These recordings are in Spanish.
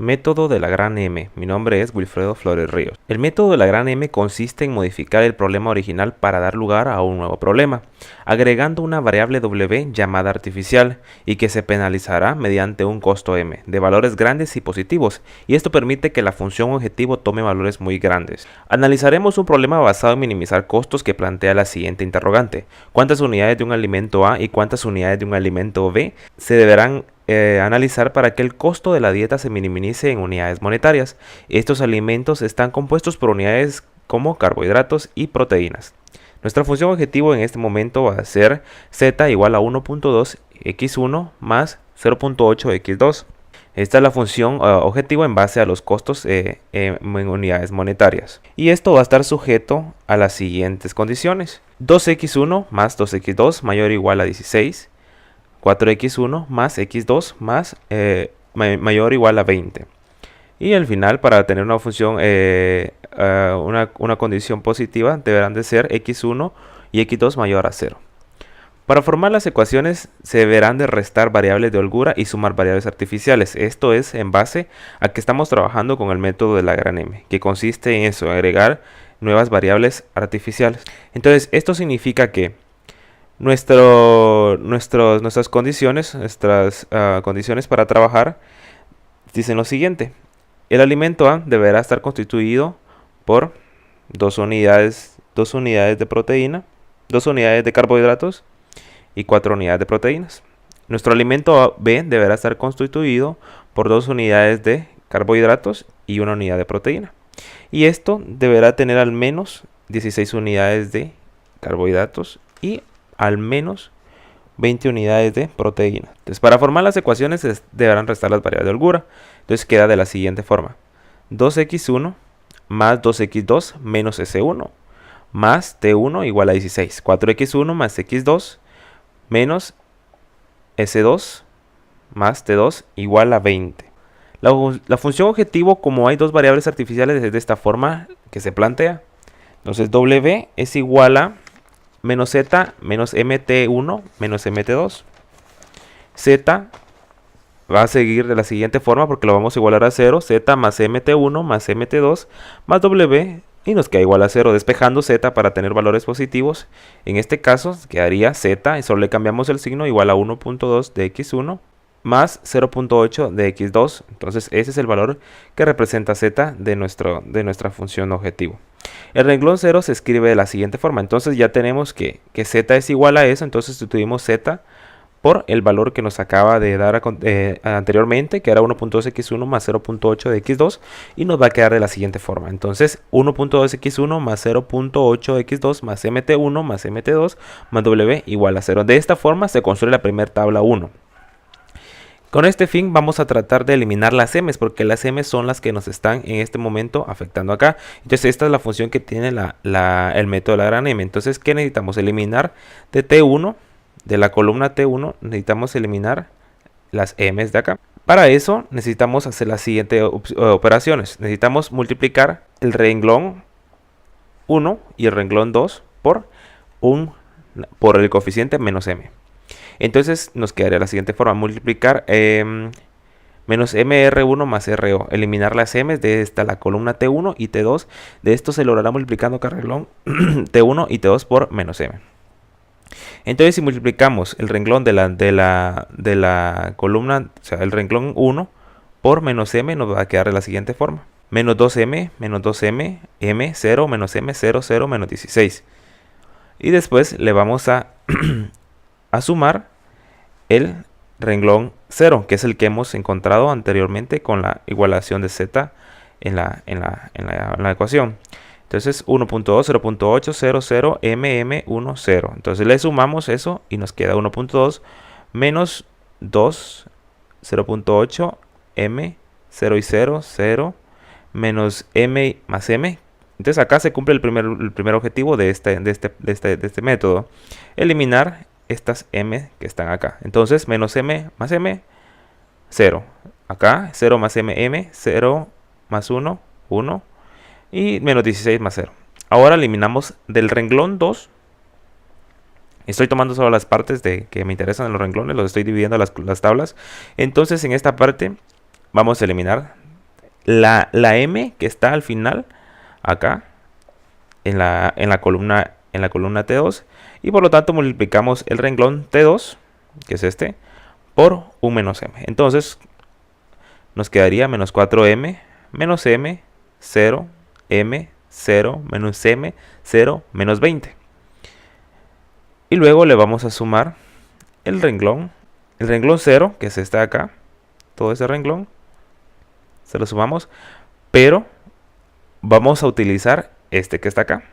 Método de la gran M. Mi nombre es Wilfredo Flores Ríos. El método de la gran M consiste en modificar el problema original para dar lugar a un nuevo problema, agregando una variable W llamada artificial y que se penalizará mediante un costo M de valores grandes y positivos, y esto permite que la función objetivo tome valores muy grandes. Analizaremos un problema basado en minimizar costos que plantea la siguiente interrogante: ¿cuántas unidades de un alimento A y cuántas unidades de un alimento B se deberán analizar para que el costo de la dieta se minimice en unidades monetarias? Estos alimentos están compuestos por unidades como carbohidratos y proteínas. Nuestra función objetivo en este momento va a ser z igual a 1.2 x1 más 0.8 x2. Esta es la función objetivo en base a los costos en unidades monetarias. Y esto va a estar sujeto a las siguientes condiciones: 2x1 más 2x2 mayor o igual a 16. 4x1 más x2 más mayor o igual a 20. Y al final, para tener una función, una condición positiva, deberán de ser x1 y x2 mayor a 0. Para formar las ecuaciones se deberán de restar variables de holgura y sumar variables artificiales. Esto es en base a que estamos trabajando con el método de la gran M, que consiste en eso, agregar nuevas variables artificiales. Entonces, esto significa que nuestras condiciones, condiciones para trabajar dicen lo siguiente: el alimento A deberá estar constituido por 2 unidades de proteína, 2 unidades de carbohidratos y 4 unidades de proteínas. Nuestro alimento B deberá estar constituido por 2 unidades de carbohidratos y 1 unidad de proteína. Y esto deberá tener al menos 16 unidades de carbohidratos y al menos 20 unidades de proteína. Entonces, para formar las ecuaciones deberán restar las variables de holgura. Entonces queda de la siguiente forma: 2x1 más 2x2 menos s1 más t1 igual a 16. 4x1 más x2 menos s2 más t2 igual a 20. La función objetivo, como hay dos variables artificiales, es de esta forma que se plantea. Entonces w es igual a menos z menos mt1 menos mt2. Z va a seguir de la siguiente forma porque lo vamos a igualar a 0. Z más mt1 más mt2 más w, y nos queda igual a 0, despejando z para tener valores positivos. En este caso quedaría z, y solo le cambiamos el signo, igual a 1.2 de x1 más 0.8 de x2. Entonces ese es el valor que representa z de nuestra función objetivo. El renglón 0 se escribe de la siguiente forma. Entonces ya tenemos que z es igual a eso. Entonces sustituimos z por el valor que nos acaba de dar anteriormente, que era 1.2x1 más 0.8 de x2, y nos va a quedar de la siguiente forma. Entonces 1.2x1 más 0.8x2 más mt1 más mt2 más w igual a 0. De esta forma se construye la primera tabla 1. Con este fin vamos a tratar de eliminar las m's, porque las m's son las que nos están en este momento afectando acá. Entonces esta es la función que tiene el método de la gran M. Entonces, ¿qué necesitamos? Eliminar de T1, de la columna T1, necesitamos eliminar las m's de acá. Para eso necesitamos hacer las siguientes operaciones. Necesitamos multiplicar el renglón 1 y el renglón 2 por el coeficiente menos m. Entonces nos quedaría la siguiente forma: multiplicar menos mr1 más ro, eliminar las m's de la columna t1 y t2. De esto se logrará multiplicando cada renglón t1 y t2 por menos m. Entonces, si multiplicamos el renglón de la columna, o sea, el renglón 1 por menos m, nos va a quedar de la siguiente forma: menos 2m, m, 0, menos m, 0, 0, menos 16. Y después le vamos a sumar el renglón 0, que es el que hemos encontrado anteriormente con la igualación de z en la ecuación. Entonces 1.2, 0.8, 0, 0, m, 1, 0. Entonces le sumamos eso y nos queda 1.2 menos 2, 0.8, m, 0 y 0, 0, menos m más m. Entonces acá se cumple el primer objetivo de este método: eliminar estas m que están acá. Entonces menos m más m, 0. Acá 0 más m, 0 más 1, 1. Y menos 16 más 0. Ahora eliminamos del renglón 2. Estoy tomando solo las partes que me interesan en los renglones, los estoy dividiendo las tablas. Entonces en esta parte vamos a eliminar la M que está al final, acá, en la columna T2. Y por lo tanto multiplicamos el renglón T2, que es este, por un menos M. Entonces nos quedaría menos 4M, menos M, 0, M, 0, menos M, 0, menos 20. Y luego le vamos a sumar el renglón 0, que es este de acá, todo ese renglón, se lo sumamos, pero vamos a utilizar este que está acá,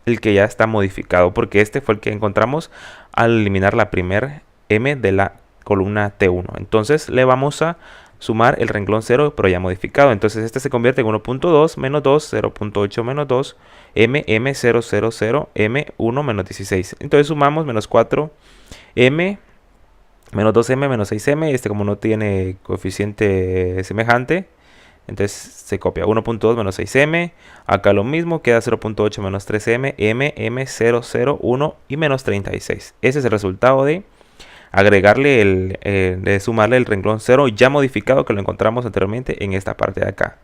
el que ya está modificado, porque este fue el que encontramos al eliminar la primer M de la columna T1. Entonces le vamos a sumar el renglón 0, pero ya modificado. Entonces este se convierte en 1.2 menos 2, 0.8 menos 2, M, 0, 0, 0, M, 1 menos 16. Entonces sumamos menos 4, M, menos 2M, menos 6M. Este como no tiene coeficiente semejante, entonces se copia 1.2 menos 6M. Acá lo mismo, queda 0.8 menos 3M, M, 0, 0, 1 y menos 36. Ese es el resultado de agregarle de sumarle el renglón 0 ya modificado, que lo encontramos anteriormente en esta parte de acá.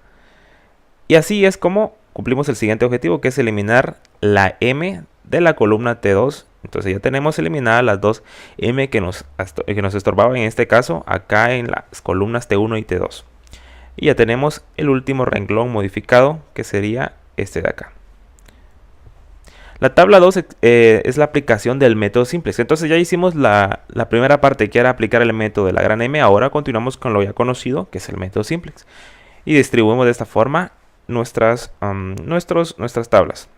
Y así es como cumplimos el siguiente objetivo, que es eliminar la M de la columna T2. Entonces ya tenemos eliminadas las dos M que nos estorbaban, en este caso acá en las columnas T1 y T2. Y ya tenemos el último renglón modificado, que sería este de acá. La tabla 2 es la aplicación del método simplex. Entonces ya hicimos la primera parte, que era aplicar el método de la gran M. Ahora continuamos con lo ya conocido, que es el método simplex. Y distribuimos de esta forma nuestras tablas.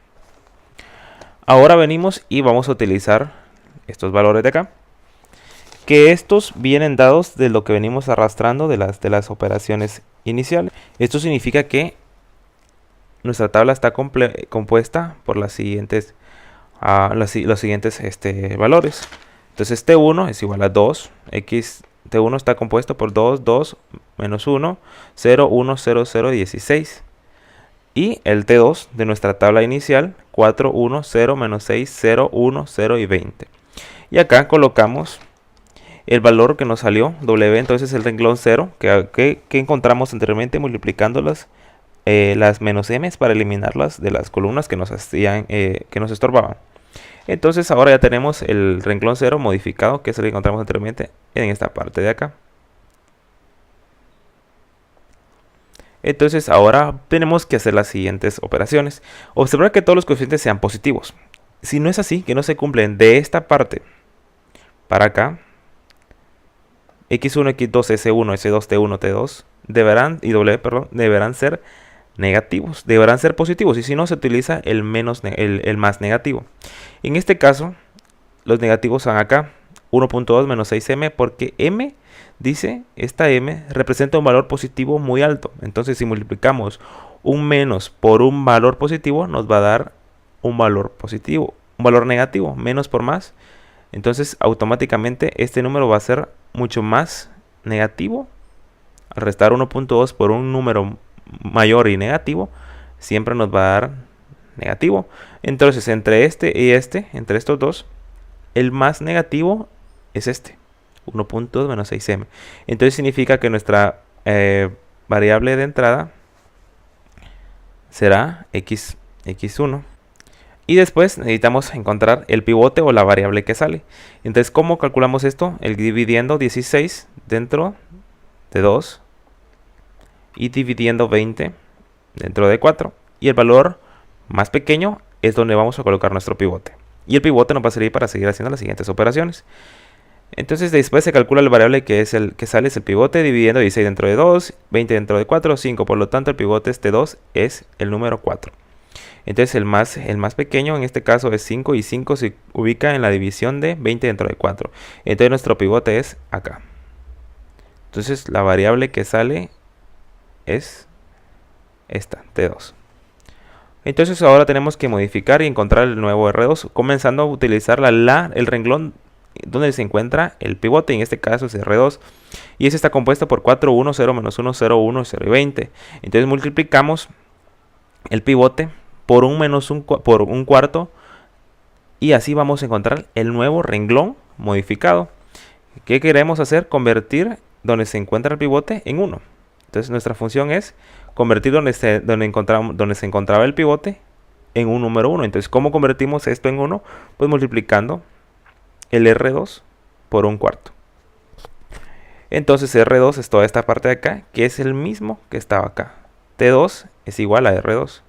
Ahora venimos y vamos a utilizar estos valores de acá, que estos vienen dados de lo que venimos arrastrando de las operaciones iniciales. Esto significa que nuestra tabla está compuesta por los siguientes valores. Entonces T1 es igual a 2, T1 está compuesto por 2, 2, menos 1, 0, 1, 0, 0, 16. Y el T2 de nuestra tabla inicial, 4, 1, 0, menos 6, 0, 1, 0 y 20. Y acá colocamos el valor que nos salió, W, entonces el renglón 0, que encontramos anteriormente multiplicando las menos M para eliminarlas de las columnas que nos estorbaban. Entonces ahora ya tenemos el renglón 0 modificado, que es el que encontramos anteriormente en esta parte de acá. Entonces ahora tenemos que hacer las siguientes operaciones. Observar que todos los coeficientes sean positivos. Si no es así, que no se cumplen de esta parte para acá, X1, X2, S1, S2, T1, T2 deberán ser negativos, deberán ser positivos, y si no se utiliza el más negativo. En este caso los negativos son acá, 1.2 menos 6M, porque M dice, esta M representa un valor positivo muy alto. Entonces si multiplicamos un menos por un valor positivo, nos va a dar un valor positivo, un valor negativo, menos por más. Entonces automáticamente este número va a ser mucho más negativo. Al restar 1.2 por un número mayor y negativo, siempre nos va a dar negativo. Entonces entre este y entre estos dos, el más negativo es este, 1.2 menos 6M. Entonces significa que nuestra variable de entrada será x1. Y después necesitamos encontrar el pivote o la variable que sale. Entonces, ¿cómo calculamos esto? Dividiendo 16 dentro de 2 y dividiendo 20 dentro de 4. Y el valor más pequeño es donde vamos a colocar nuestro pivote. Y el pivote nos va a servir para seguir haciendo las siguientes operaciones. Entonces después se calcula la variable que es el que sale, es el pivote, dividiendo 16 dentro de 2, 20 dentro de 4, 5. Por lo tanto el pivote este 2 es el número 4. Entonces el más pequeño en este caso es 5, y 5 se ubica en la división de 20 dentro de 4. Entonces nuestro pivote es acá. Entonces la variable que sale es esta, T2. Entonces ahora tenemos que modificar y encontrar el nuevo R2, comenzando a utilizar el renglón donde se encuentra el pivote. En este caso es R2, y ese está compuesto por 4, 1, 0, menos 1, 0, 1, 0 y 20. Entonces multiplicamos el pivote por por un cuarto, y así vamos a encontrar el nuevo renglón modificado. ¿Qué queremos hacer? Convertir donde se encuentra el pivote en 1. Entonces nuestra función es convertir donde se encontraba el pivote en un número 1. Entonces, ¿cómo convertimos esto en 1? Pues multiplicando el R2 por 1/4. Entonces R2 es toda esta parte de acá, que es el mismo que estaba acá. T2 es igual a R2.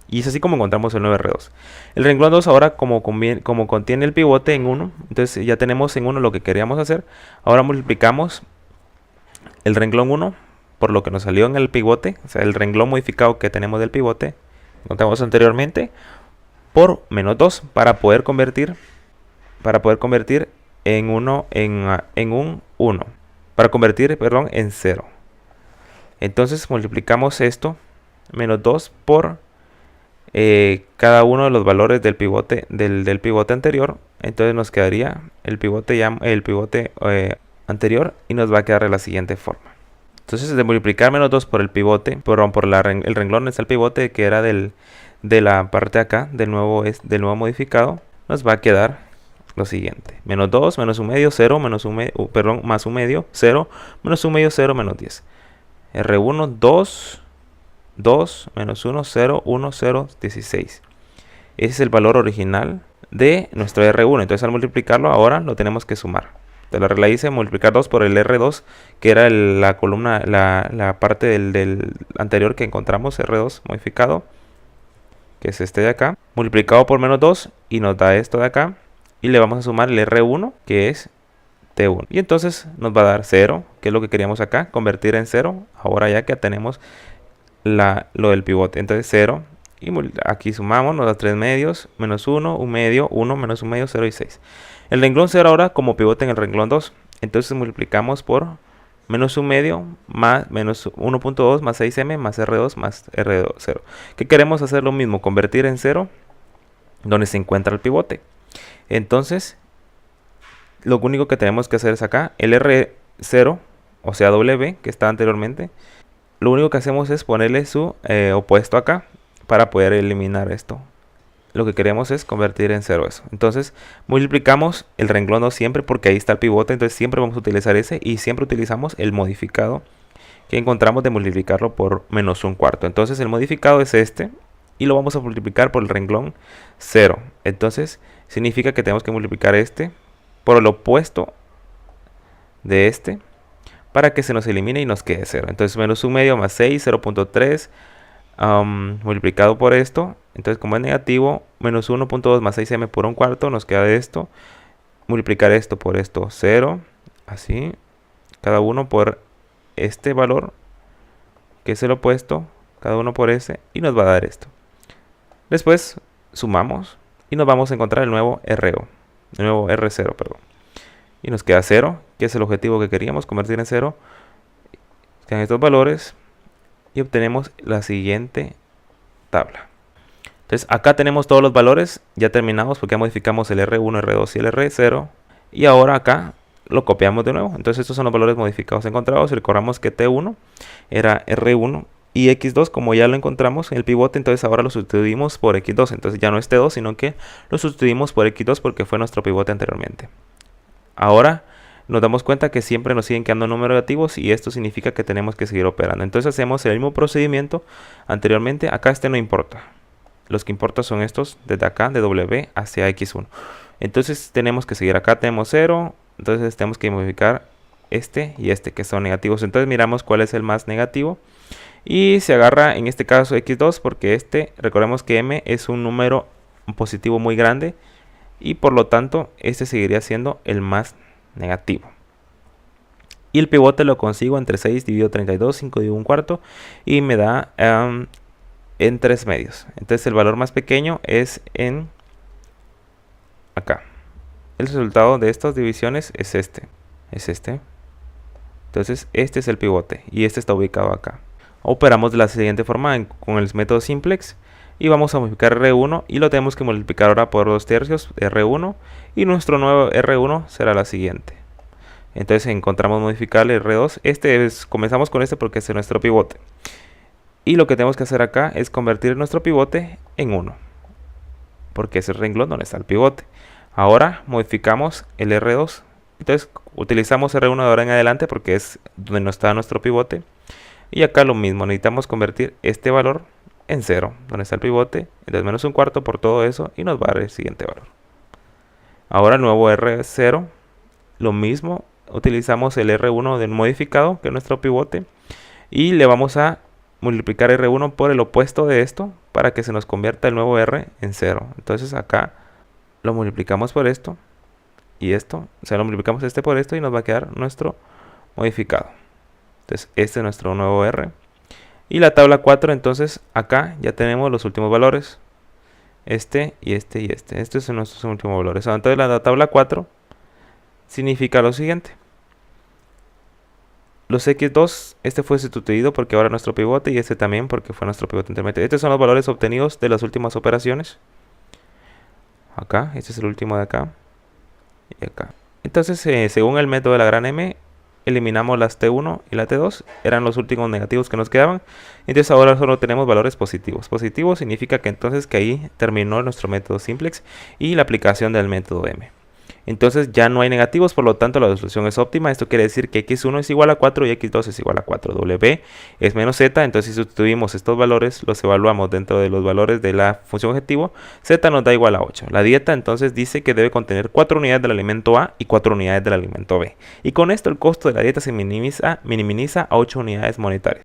Y es así como encontramos el nuevo R2. El renglón 2 ahora, como contiene el pivote en 1, entonces ya tenemos en 1 lo que queríamos hacer. Ahora multiplicamos el renglón 1 por lo que nos salió en el pivote, o sea, el renglón modificado que tenemos del pivote, encontramos anteriormente, por menos 2 para poder convertir en un 1. Para convertir, perdón, en 0. Entonces multiplicamos esto, menos 2 por cada uno de los valores del pivote del pivote anterior. Entonces nos quedaría el pivote anterior y nos va a quedar de la siguiente forma. Entonces de multiplicar menos 2 por el pivote, perdón, por el renglón es el pivote que era de la parte de acá, del nuevo modificado, nos va a quedar lo siguiente: menos 2, menos 1 medio, 0, menos 1 medio, perdón, más 1 medio, 0, menos 1 medio, 0, menos 10. R1, 2, 2, menos 1, 0, 1, 0, 16. Ese es el valor original de nuestro R1. Entonces al multiplicarlo ahora lo tenemos que sumar. Entonces la regla dice multiplicar 2 por el R2, que era la columna, la parte del anterior que encontramos, R2 modificado, que es este de acá, multiplicado por menos 2 y nos da esto de acá. Y le vamos a sumar el R1, que es T1. Y entonces nos va a dar 0, que es lo que queríamos acá, convertir en 0. Ahora ya que tenemos lo del pivote. Entonces 0. Y aquí sumamos, nos da 3 medios, menos 1, 1 medio, 1, menos 1 medio, 0 y 6. El renglón 0 ahora como pivote en el renglón 2. Entonces multiplicamos por menos 1 medio, más menos 1.2, más 6m, más R2, más R2, 0. ¿Qué queremos hacer? Lo mismo, convertir en 0 donde se encuentra el pivote. Entonces, lo único que tenemos que hacer es acá, el R0, o sea W, que está anteriormente, lo único que hacemos es ponerle su opuesto acá para poder eliminar esto. Lo que queremos es convertir en 0 eso. Entonces, multiplicamos el renglón 2 siempre porque ahí está el pivote, entonces siempre vamos a utilizar ese y siempre utilizamos el modificado que encontramos de multiplicarlo por menos 1/4. Entonces, el modificado es este y lo vamos a multiplicar por el renglón 0. Entonces, significa que tenemos que multiplicar este por el opuesto de este para que se nos elimine y nos quede 0. Entonces menos 1 medio más 6, 0.3 multiplicado por esto. Entonces como es negativo, menos 1.2 más 6m por 1/4 nos queda de esto. Multiplicar esto por esto, 0. Así, cada uno por este valor, que es el opuesto, cada uno por ese, y nos va a dar esto. Después sumamos y nos vamos a encontrar el nuevo R0, perdón. Y nos queda 0, que es el objetivo que queríamos, convertir en 0. Quedan estos valores y obtenemos la siguiente tabla. Entonces acá tenemos todos los valores ya terminados porque ya modificamos el R1, R2 y el R0. Y ahora acá lo copiamos de nuevo. Entonces estos son los valores modificados encontrados. Y recordamos que T1 era R1 y X2, como ya lo encontramos en el pivote, entonces ahora lo sustituimos por X2. Entonces ya no es T2, sino que lo sustituimos por X2 porque fue nuestro pivote anteriormente. Ahora nos damos cuenta que siempre nos siguen quedando números negativos y esto significa que tenemos que seguir operando. Entonces hacemos el mismo procedimiento anteriormente. Acá este no importa. Los que importan son estos, desde acá, de W hacia X1. Entonces tenemos que seguir. Acá tenemos 0, entonces tenemos que modificar este y este, que son negativos. Entonces miramos cuál es el más negativo. Y se agarra en este caso X2 porque recordemos que M es un número positivo muy grande. Y por lo tanto, este seguiría siendo el más negativo. Y el pivote lo consigo entre 6 dividido 32, 5 dividido 1/4. Y me da en 3 medios. Entonces el valor más pequeño es en acá. El resultado de estas divisiones es este. Entonces este es el pivote y este está ubicado acá. Operamos de la siguiente forma con el método simplex. Y vamos a modificar R1 y lo tenemos que multiplicar ahora por 2/3 R1. Y nuestro nuevo R1 será la siguiente. Entonces encontramos modificar el R2. Comenzamos con este porque es nuestro pivote. Y lo que tenemos que hacer acá es convertir nuestro pivote en 1. Porque es el renglón donde está el pivote. Ahora modificamos el R2. Entonces utilizamos R1 de ahora en adelante porque es donde no está nuestro pivote. Y acá lo mismo, necesitamos convertir este valor en 0, donde está el pivote, entonces menos un cuarto por todo eso y nos va a dar el siguiente valor. Ahora el nuevo R0, lo mismo, utilizamos el R1 del modificado, que es nuestro pivote, y le vamos a multiplicar R1 por el opuesto de esto para que se nos convierta el nuevo R en 0. Entonces acá lo multiplicamos por esto y esto, o sea, lo multiplicamos este por esto y nos va a quedar nuestro modificado. Entonces este es nuestro nuevo R. Y la tabla 4, entonces acá ya tenemos los últimos valores. Este y este y este. Estos son nuestros últimos valores. Entonces la tabla 4 significa lo siguiente. Los X2, este fue sustituido porque ahora nuestro pivote y este también porque fue nuestro pivote intermedio. Estos son los valores obtenidos de las últimas operaciones. Acá, este es el último de acá y acá. Entonces, según el método de la gran M, eliminamos las T1 y la T2, eran los últimos negativos que nos quedaban. Entonces ahora solo tenemos valores positivos. Positivo significa que entonces que ahí terminó nuestro método simplex y la aplicación del método M. Entonces ya no hay negativos, por lo tanto la solución es óptima. Esto quiere decir que x1 es igual a 4 y x2 es igual a 4. W es menos z, entonces si sustituimos estos valores, los evaluamos dentro de los valores de la función objetivo, z nos da igual a 8. La dieta entonces dice que debe contener 4 unidades del alimento A y 4 unidades del alimento B. Y con esto el costo de la dieta se minimiza a 8 unidades monetarias.